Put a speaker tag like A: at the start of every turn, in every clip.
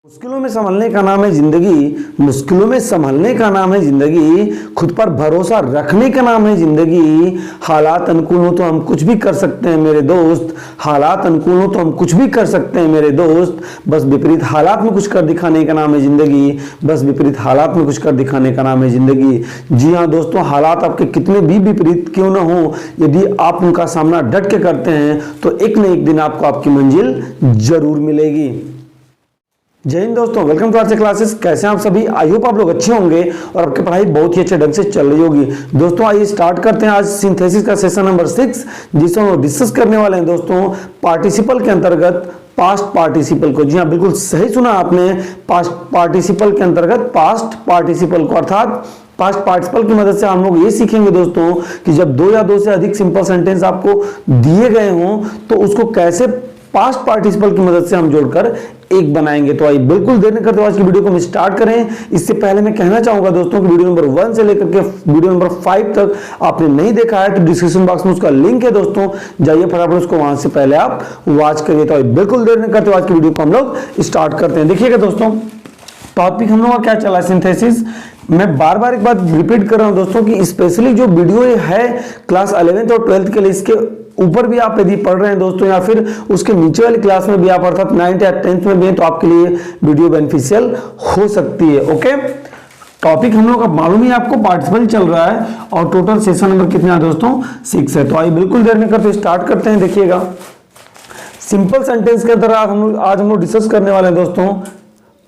A: मुश्किलों में संभलने का नाम है जिंदगी, मुश्किलों में संभलने का नाम है जिंदगी, खुद पर भरोसा रखने का नाम है जिंदगी। हालात अनुकूल हो तो हम कुछ भी कर सकते हैं मेरे दोस्त, हालात अनुकूल हो तो हम कुछ भी कर सकते हैं मेरे दोस्त। बस विपरीत हालात में कुछ कर दिखाने का नाम है जिंदगी, बस विपरीत हालात में कुछ कर दिखाने का नाम है जिंदगी। जी हाँ दोस्तों, हालात आपके कितने भी विपरीत क्यों ना हो, यदि आप उनका सामना डट के करते हैं तो एक न एक दिन आपको आपकी मंजिल जरूर मिलेगी। जय हिंद दोस्तों, वेलकम टू आवर क्लासेस। कैसे हैं आप सभी? आई होप आप लोग अच्छे होंगे और आपकी पढ़ाई बहुत ही अच्छे ढंग से चल रही होगी। दोस्तों आइए स्टार्ट करते हैं आज सिंथेसिस का सेशन नंबर 6, जिसमें हम डिस्कस करने वाले हैं दोस्तों पार्टिसिपल के अंतर्गत पास्ट पार्टिसिपल को। जी हाँ, बिल्कुल सही सुना आपने, पास्ट पार्टिसिपल के अंतर्गत पास्ट पार्टिसिपल को, अर्थात पास्ट पार्टिसिपल की मदद से हम लोग ये सीखेंगे दोस्तों कि जब दो या दो से अधिक सिंपल सेंटेंस आपको दिए गए हों तो उसको कैसे पास्ट पार्टिसिपल की मदद से हम जोड़कर एक बनाएंगे। तो आइए बिल्कुल देर नहीं करते आज की वीडियो को हम स्टार्ट करें। इससे पहले मैं कहना चाहूंगा दोस्तों कि वीडियो नंबर 1 से लेकर के वीडियो नंबर 5 तक आपने नहीं देखा है तो डिस्क्रिप्शन बॉक्स में उसका लिंक है दोस्तों, जाइए फटाफट उसको वहां से पहले आप वॉच करिए। तो आइए बिल्कुल देर नहीं करते आज की वीडियो को हम लोग स्टार्ट करते हैं। देखिएगा दोस्तों, टॉपिक हम लोग का क्या चला है, सिंथेसिस। मैं बार बार एक बात रिपीट कर रहा हूं दोस्तों कि स्पेशली जो वीडियो है क्लास 11th और 12th के लिए, इसके ऊपर भी आप यदि पढ़ रहे हैं दोस्तों या फिर उसके नीचे वाली क्लास में भी आप अर्थात 9th या 10th में भी हैं तो आपके लिए वीडियो बेनिफिशियल हो सकती है। ओके, टॉपिक हम लोग का मालूम ही आपको पार्टिसिपल चल रहा है और टोटल सेशन नंबर कितना है दोस्तों? 6 है। तो आइए बिल्कुल देर नहीं करते स्टार्ट करते हैं। देखिएगा, सिंपल सेंटेंस के अंदर आज हम लोग डिस्कस करने वाले हैं दोस्तों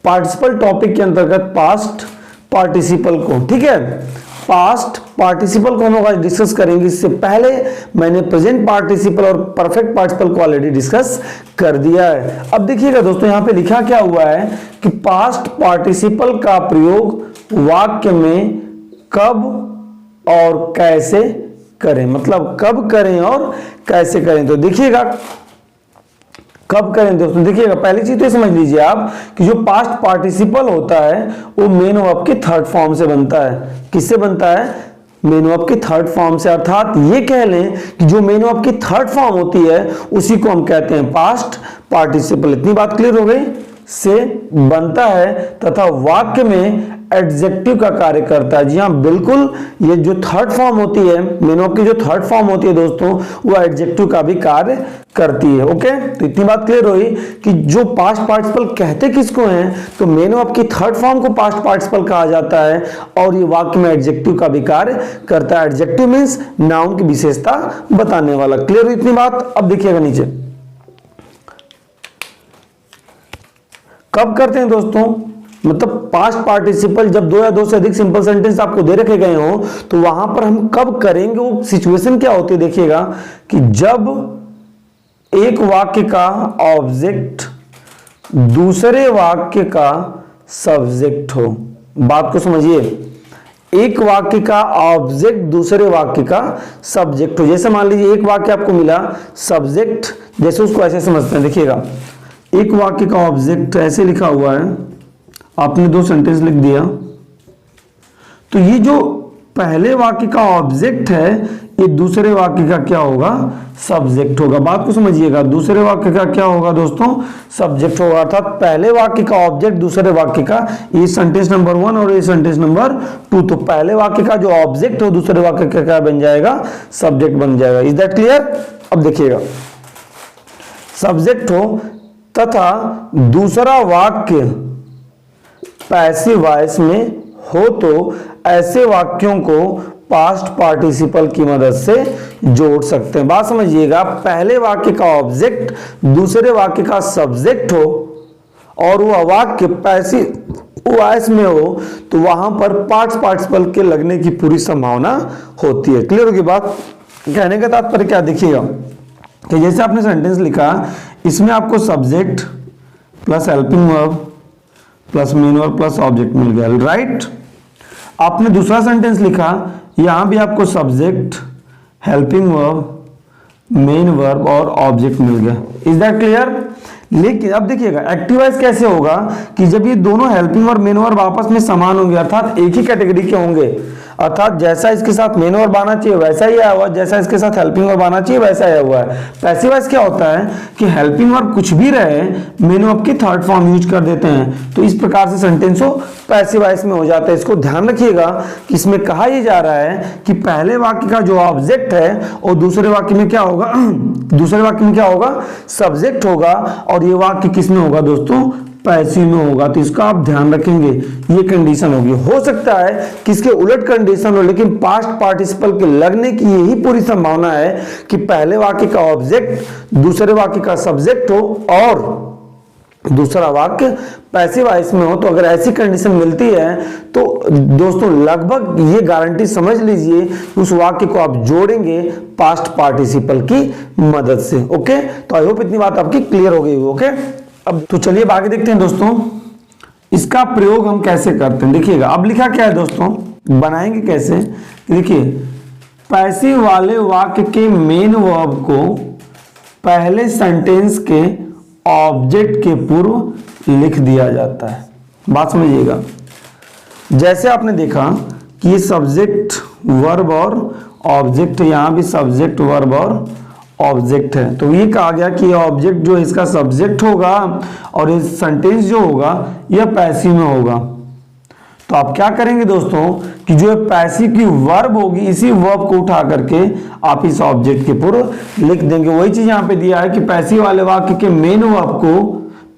A: पार्टिसिपल टॉपिक के अंतर्गत पास्ट पार्टिसिपल को। ठीक है, पास्ट पार्टिसिपल को हम लोग आज डिस्कस करेंगे। इससे पहले मैंने प्रेजेंट पार्टिसिपल और परफेक्ट पार्टिसिपल को ऑलरेडी डिस्कस कर दिया है। अब देखिएगा दोस्तों, यहां पे लिखा क्या हुआ है कि पास्ट पार्टिसिपल का प्रयोग वाक्य में कब और कैसे करें, मतलब कब करें और कैसे करें। तो देखिएगा कब करें दोस्तों, देखिएगा पहली चीज तो समझ लीजिए आप कि जो पास्ट पार्टिसिपल होता है वो मेन वर्ब के थर्ड फॉर्म से बनता है। किससे बनता है? मेन वर्ब की थर्ड फॉर्म से। अर्थात ये कह लें कि जो मेन वर्ब की थर्ड फॉर्म होती है उसी को हम कहते हैं पास्ट पार्टिसिपल। इतनी बात क्लियर हो गई? से बनता है तथा वाक्य में एडजेक्टिव का कार्य करता है। जी हाँ बिल्कुल, ये जो थर्ड फॉर्म होती है, मेन वर्ब की जो थर्ड फॉर्म होती है दोस्तों, वो एडजेक्टिव का भी कार्य करती है। ओके, तो इतनी बात क्लियर हुई कि जो पास्ट पार्टिसिपल कहते किसको हैं, तो मेन वर्ब की थर्ड फॉर्म को पास्ट पार्टिसिपल कहा जाता है और ये वाक्य में एडजेक्टिव का भी कार्य करता है। एडजेक्टिव मींस नाउन की विशेषता बताने वाला। क्लियर हुई इतनी बात? अब देखिएगा नीचे कब करते हैं दोस्तों, मतलब पास्ट पार्टिसिपल जब दो या दो से अधिक सिंपल सेंटेंस आपको दे रखे गए हो तो वहां पर हम कब करेंगे, वो सिचुएशन क्या होती है। देखिएगा कि जब एक वाक्य का ऑब्जेक्ट दूसरे वाक्य का सब्जेक्ट हो। बात को समझिए, एक वाक्य का ऑब्जेक्ट दूसरे वाक्य का सब्जेक्ट हो। जैसे मान लीजिए एक वाक्य आपको मिला, सब्जेक्ट जैसे उसको ऐसे समझते हैं। देखिएगा, एक वाक्य का ऑब्जेक्ट ऐसे लिखा हुआ है, आपने 2 सेंटेंस लिख दिया, तो ये जो पहले वाक्य का ऑब्जेक्ट है ये दूसरे वाक्य का क्या होगा? सब्जेक्ट होगा। बात को समझिएगा, दूसरे वाक्य का क्या होगा दोस्तों? सब्जेक्ट होगा। अर्थात पहले वाक्य का ऑब्जेक्ट दूसरे वाक्य का, ये सेंटेंस नंबर 1 और ये सेंटेंस नंबर 2। तो पहले वाक्य का जो ऑब्जेक्ट हो दूसरे वाक्य का क्या बन जाएगा? सब्जेक्ट बन जाएगा। Is that clear? अब देखिएगा, सब्जेक्ट हो तथा दूसरा वाक्य पैसिव वॉइस में हो तो ऐसे वाक्यों को पास्ट पार्टिसिपल की मदद से जोड़ सकते हैं। बात समझिएगा, पहले वाक्य का ऑब्जेक्ट दूसरे वाक्य का सब्जेक्ट हो और वह वाक्य पैसिव वॉइस में हो तो वहां पर पास्ट पार्टिसिपल के लगने की पूरी संभावना होती है। क्लियर होगी बात? कहने का तात्पर्य क्या? देखिएगा कि जैसे आपने सेंटेंस लिखा, इसमें आपको subject plus helping verb plus main verb plus object मिल गया, राइट। आपने दूसरा सेंटेंस लिखा, यहां भी आपको subject helping verb main verb और ऑब्जेक्ट मिल गया। Is that clear? लेकिन अब देखिएगा एक्टिव वॉइस कैसे होगा कि जब ये दोनों हेल्पिंग और मेन वर्ब आपस में समान होंगे, अर्थात एक ही कैटेगरी के होंगे। अर्थात जैसा इसके साथ मेन वर्ब आना चाहिए वैसा ही आया हुआ, जैसा इसके साथ हेल्पिंग वर्ब आना चाहिए वैसा आया हुआ है। पैसिव वॉइस क्या होता है कि हेल्पिंग वर्ब कुछ भी रहे मेन वर्ब की थर्ड फॉर्म यूज कर देते हैं, तो इस प्रकार से सेंटेंस हो पैसिव वॉइस में हो जाता है। इसको ध्यान रखिएगा कि इसमें कहा यह जा रहा है कि पहले वाक्य का जो ऑब्जेक्ट है और दूसरे वाक्य में क्या होगा दूसरे वाक्य में क्या होगा, सब्जेक्ट होगा, और ये वाक्य किसमें होगा दोस्तों, पैसिव में होगा। तो इसका आप ध्यान रखेंगे, ये कंडीशन होगी। हो सकता है कि इसके उलट कंडीशन हो, लेकिन पास्ट पार्टिसिपल के लगने की यही पूरी संभावना है कि पहले वाक्य का ऑब्जेक्ट दूसरे वाक्य का सब्जेक्ट हो और दूसरा वाक्य पैसिव वॉइस में हो। तो अगर ऐसी कंडीशन मिलती है तो दोस्तों लगभग ये गारंटी समझ लीजिए उस वाक्य को आप जोड़ेंगे पास्ट पार्टिसिपल की मदद से। ओके, तो आई होप इतनी बात आपकी क्लियर हो गई। ओके, अब तो चलिए आगे देखते हैं दोस्तों इसका प्रयोग हम कैसे करते हैं। देखिएगा अब लिखा क्या है दोस्तों, बनाएंगे कैसे। देखिए पैसिव वाले वाक्य के मेन वर्ब को पहले सेंटेंस के ऑब्जेक्ट के पूर्व लिख दिया जाता है। बात समझिएगा, जैसे आपने देखा कि ये सब्जेक्ट वर्ब और ऑब्जेक्ट, यहां भी सब्जेक्ट वर्ब और ऑब्जेक्ट है, तो ये कहा गया कि ऑब्जेक्ट जो इसका सब्जेक्ट होगा और ये सेंटेंस जो होगा यह पैसिव में होगा। तो आप क्या करेंगे दोस्तों कि जो पैसिव की वर्ब होगी इसी वर्ब को उठा करके आप इस ऑब्जेक्ट के पूर्व लिख देंगे। वही चीज यहां पे दिया है कि पैसिव वाले वाक्य के मेन वर्ब को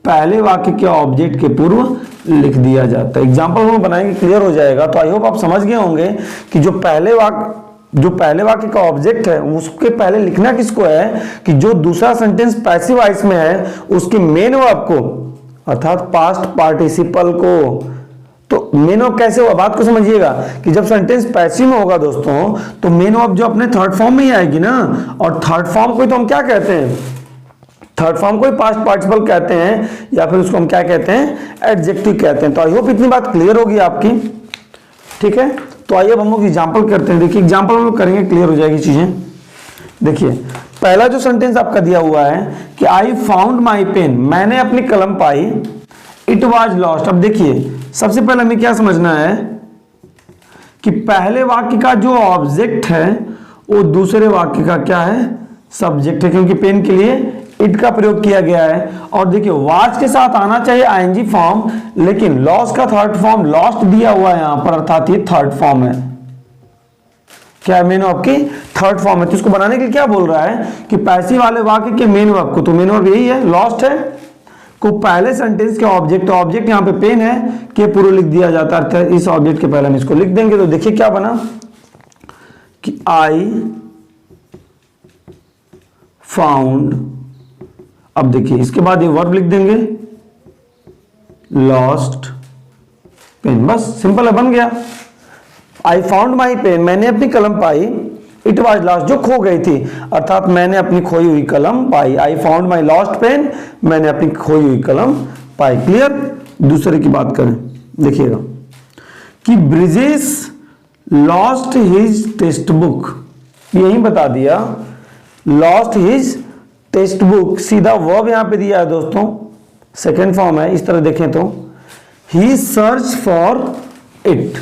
A: पहले वाक्य के ऑब्जेक्ट के पूर्व लिख दिया जाता है। एग्जाम्पल हम बनाएंगे, क्लियर हो जाएगा। तो आई होप आप समझ गए होंगे कि जो पहले वाक्य का ऑब्जेक्ट है उसके पहले लिखना किसको है कि जो दूसरा सेंटेंस पैसिव वॉइस में है उसके मेन वर्ब को, अर्थात पास्ट पार्टिसिपल को। तो मेन वर्ब कैसे होगा, बात को समझिएगा कि जब सेंटेंस पैसिव में होगा दोस्तों तो मेन वर्ब जो अपने थर्ड फॉर्म में ही आएगी ना, और थर्ड फॉर्म को तो हम क्या कहते हैं, थर्ड फॉर्म को ही पास्ट पार्टिसिपल कहते हैं, या फिर उसको हम क्या कहते हैं, एडजेक्टिव कहते हैं। तो आई होप इतनी बात क्लियर होगी आपकी। ठीक है, तो आइए अब हम लोग एग्जाम्पल करते हैं। देखिए एग्जाम्पल हम लोग करेंगे, क्लियर हो जाएगी चीजें। देखिए पहला जो सेंटेंस आपका दिया हुआ है कि आई फाउंड माई पेन, मैंने अपनी कलम पाई, इट वॉज लॉस्ट। अब देखिए सबसे पहले हमें क्या समझना है कि पहले वाक्य का जो ऑब्जेक्ट है वो दूसरे वाक्य का क्या है, सब्जेक्ट है, क्योंकि पेन के लिए इट का प्रयोग किया गया है। और देखिए वाज के साथ आना चाहिए आईएनजी फॉर्म, लेकिन लॉस्ट का थर्ड फॉर्म लॉस्ट दिया हुआ है यहां पर, अर्थात ये थर्ड फॉर्म है। क्या मेन वर्ब की थर्ड फॉर्म है। तो इसको बनाने के लिए क्या बोल रहा है कि पैसिव वाले वाक्य के मेन वर्ब को, तो मेन वर्ब यही है लॉस्ट है, को पहले सेंटेंस के ऑब्जेक्ट, ऑब्जेक्ट यहां पे पेन है, के पूर्व लिख दिया जाता है। इस ऑब्जेक्ट के पहले हम इसको लिख देंगे। तो देखिए क्या बना कि आई फाउंड, अब देखिए इसके बाद ये वर्ब लिख देंगे लॉस्ट पेन, बस सिंपल है, बन गया। आई फाउंड माई पेन, मैंने अपनी कलम पाई, इट वॉज लॉस्ट, जो खो गई थी, अर्थात मैंने अपनी खोई हुई कलम पाई। I found my lost pen, मैंने अपनी खोई हुई कलम पाई। क्लियर। दूसरे की बात करें, देखिएगा कि Brijesh lost his text book, यही बता दिया लॉस्ट हिज टेक्स्ट बुक, सीधा वर्ब यहां पे दिया है दोस्तों, सेकेंड फॉर्म है। इस तरह देखें तो he search for it,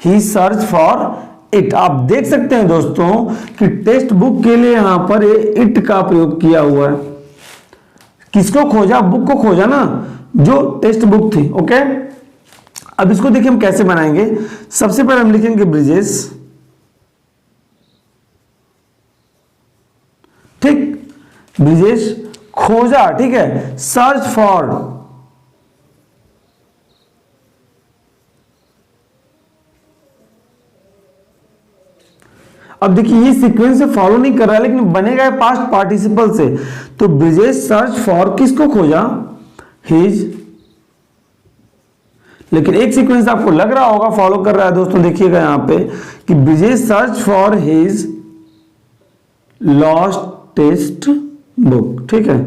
A: he search for it. आप देख सकते हैं दोस्तों कि टेक्स्ट बुक के लिए यहां पर इट का प्रयोग किया हुआ है। किसको खोजा, बुक को खोजा ना, जो टेक्स्ट बुक थी। ओके, अब इसको देखिए हम कैसे बनाएंगे। सबसे पहले हम लिखेंगे ब्रिजेश, ठीक, ब्रिजेश खोजा, ठीक है, सर्च फॉर, अब देखिए ये सीक्वेंस से फॉलो नहीं कर रहा है लेकिन बनेगा पास्ट पार्टिसिपल से। तो ब्रिजेश सर्च फॉर किसको खोजा, हिज, लेकिन एक सीक्वेंस आपको लग रहा होगा फॉलो कर रहा है दोस्तों। देखिएगा यहां पे कि Brijesh search for his lost text book, ठीक है।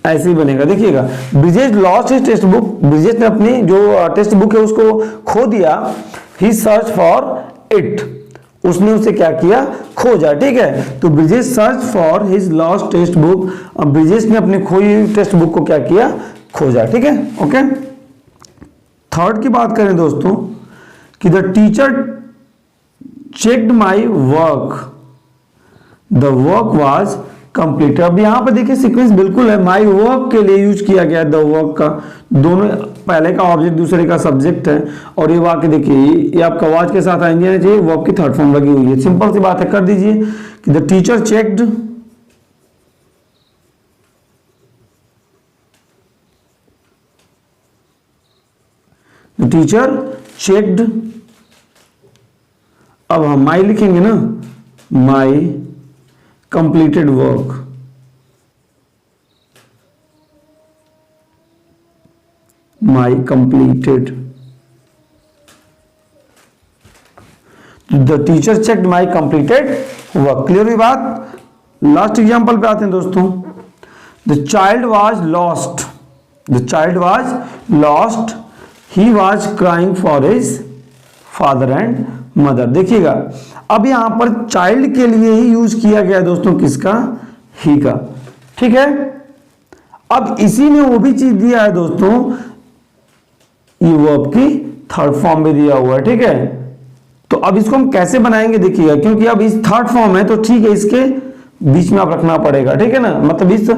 A: ऐसे ही बनेगा, देखिएगा Brijesh lost his text book, Brijesh ने अपनी जो टेक्स्ट बुक है उसको खो दिया। ही सर्च फॉर इट, उसने उसे क्या किया, खोजा। ठीक है, तो Brijesh search for his lost text book, Brijesh ने अपनी खोई हुई टेक्स्ट बुक को क्या किया, खोजा। ठीक है, ओके। थर्ड की बात करें दोस्तों कि the teacher checked my work, the work was complete. अब यहां पर देखिए सीक्वेंस बिल्कुल है, माई वर्क के लिए यूज किया गया है द वर्क का, दोनों पहले का ऑब्जेक्ट दूसरे का सब्जेक्ट है। और ये वाक्य देखिए ये आपका वाज के साथ आएंगे ना चाहिए, वर्ब की थर्ड फॉर्म लगी हुई है। सिंपल सी बात है, कर दीजिए कि the teacher checked the teacher checked, अब हम माई लिखेंगे ना, my completed work, my completed, the teacher checked my completed work. Clear हुई बात। लास्ट एग्जांपल पे आते हैं दोस्तों। The child was lost, the child was lost, he was crying for his father and mother. देखिएगा अब यहां पर चाइल्ड के लिए ही यूज किया गया दोस्तों, किसका, ही का। ठीक है, अब इसी में वो भी चीज दिया है दोस्तों, ये वर्ब की थर्ड फॉर्म में दिया हुआ है। ठीक है, तो अब इसको हम कैसे बनाएंगे देखिएगा, क्योंकि अब इस थर्ड फॉर्म है तो ठीक है, इसके बीच में आप रखना पड़ेगा। ठीक है ना, मतलब इस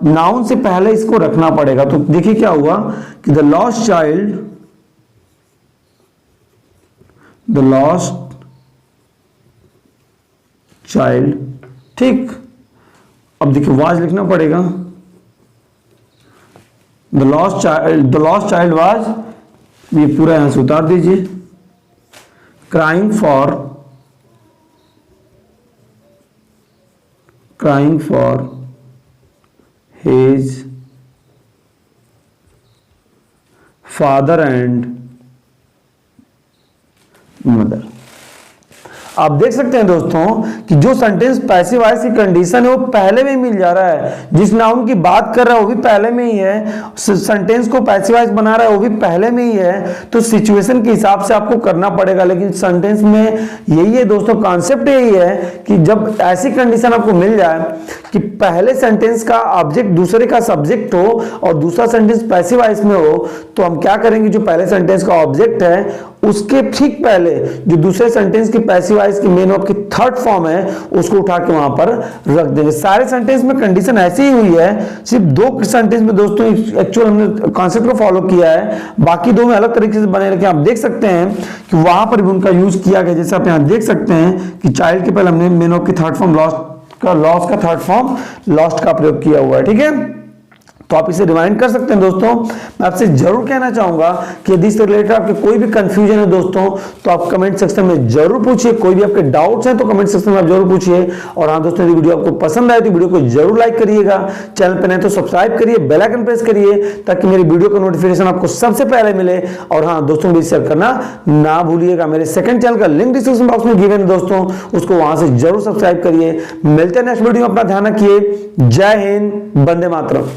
A: नाउन से पहले इसको रखना पड़ेगा। तो देखिए क्या हुआ कि the lost child, the lost child. ठीक, अब देखिए वाज लिखना पड़ेगा, द लॉस्ट चाइल्ड वाज, ये पूरा यहां से उतार दीजिए, crying for his father and mother. आप देख सकते हैं दोस्तों कि जो सेंटेंस पैसिव वॉइस की कंडीशन है वो पहले में ही मिल जा रहा है, जिस नाउन की बात कर रहा है वो भी पहले में ही है, सेंटेंस को पैसिव वॉइस बना रहा है वो भी पहले में ही है। तो सिचुएशन के हिसाब से आपको करना पड़ेगा, लेकिन सेंटेंस में यही है दोस्तों, कॉन्सेप्ट यही है कि जब ऐसी कंडीशन आपको मिल जाए कि पहले सेंटेंस का ऑब्जेक्ट दूसरे का सब्जेक्ट हो और दूसरा सेंटेंस पैसिव वॉइस में हो, तो हम क्या करेंगे, जो पहले सेंटेंस का ऑब्जेक्ट है उसके ठीक पहले जो दूसरे सेंटेंस की पैसिव वॉइस की मेन वर्ब की थर्ड फॉर्म है उसको उठा के वहां पर रख देंगे। सारे सेंटेंस में कंडीशन ऐसी ही हुई है, सिर्फ दो सेंटेंस में दोस्तों एक्चुअल हमने कॉन्सेप्ट को फॉलो किया है, बाकी दो में अलग तरीके से बने रखे। आप देख सकते हैं कि वहां पर भी उनका यूज किया गया, जैसे आप यहां देख सकते हैं कि चाइल्ड के पहले हमने मेन वर्ब की थर्ड फॉर्म लॉस्ट का थर्ड फॉर्म लॉस्ट का प्रयोग किया हुआ है। ठीक है, तो आप इसे रिमाइंड कर सकते हैं दोस्तों। मैं आपसे जरूर कहना चाहूंगा कि यदि इससे रिलेटेड आपके कोई भी कंफ्यूजन है दोस्तों तो आप कमेंट सेक्शन में जरूर पूछिए, कोई भी आपके डाउट्स हैं तो कमेंट सेक्शन में आप जरूर पूछिए। और हाँ दोस्तों, यदि वीडियो आपको पसंद आए तो वीडियो को जरूर लाइक करिएगा, चैनल पर नए तो सब्सक्राइब करिए, बेल आइकन प्रेस करिए ताकि मेरी वीडियो का नोटिफिकेशन आपको सबसे पहले मिले। और हाँ दोस्तों, भी शेयर करना ना भूलिएगा। मेरे सेकंड चैनल का लिंक डिस्क्रिप्शन बॉक्स में गिवन है दोस्तों, उसको वहां से जरूर सब्सक्राइब करिए। मिलते हैं नेक्स्ट वीडियो में, अपना ध्यान रखिए। जय हिंद, वंदे मातरम।